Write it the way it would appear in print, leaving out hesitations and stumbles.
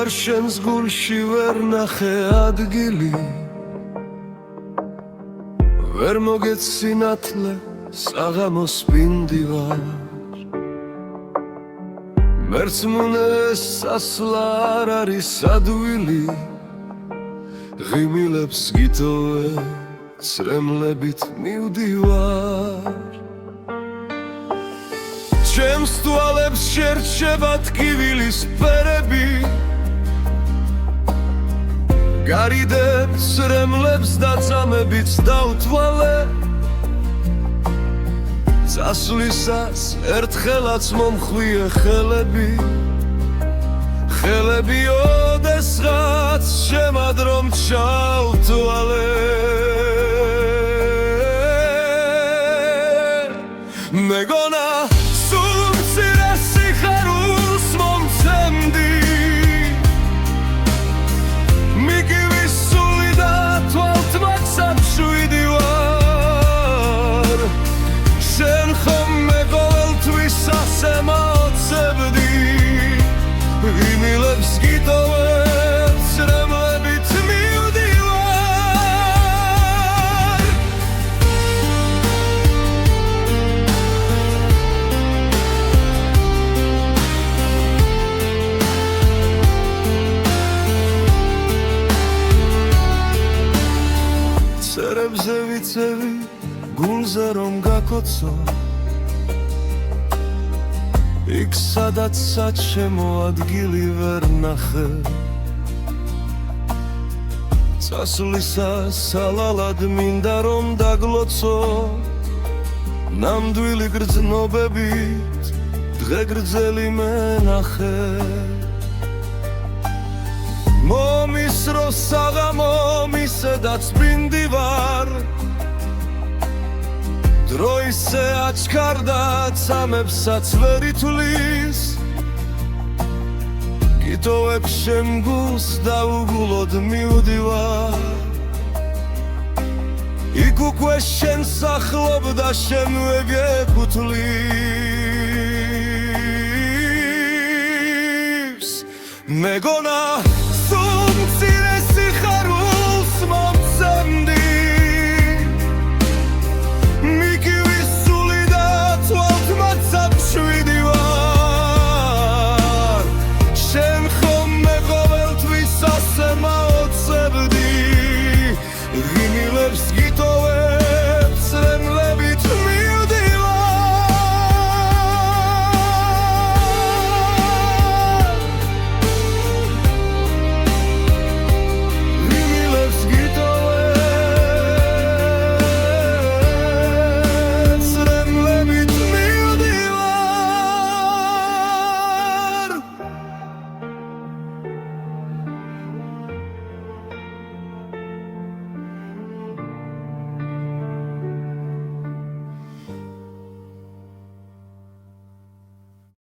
ჯერ შენს გულში ვერ ნახე ადგილი ვერ მოგეცინათლე საღამოს პინდივარ მერცმუნეს სასლა არ არის ადვილი ღიმილებს გიტოვე ცრემლებით მივდივარ ჩემს თვალებს შერჩება ტკივილის ფერები გარიდებს ცრემლებს და წამებიც დავთვალე წასვლისას ერთხელაც მომხვიე ხელები ხელები ოდესღაც შემად რომ ჩავთვალე მეგონა სულ მცირე სიხარულს მომცემდი მიგივი სული და თვალთმაქსად შვიდივარ შენ ხომ მე ყოველთვის ასე მოცებდი ღიმილებს გიტოვე ცრემლებით მივდივარ წერებზე ვიცევი გულზე რომ გაკოცო იქ სადაც საჩემო ადგილი ვერ ნახე წასვლისას ალალად მინდა რომ დაგლოცო ნამდვილი გრძნობებით დღე გრძელი მენახე მომისრო საღამო მისედაც პინდივარ დრო ისე აჩქარდა წამებსაც ვერ ითვლის გიტოვებ შენ გულს და უგულოდ მივდივარ იქ უკვე შენ სახლობ და შენ ვეგეკუთვლის მეგონა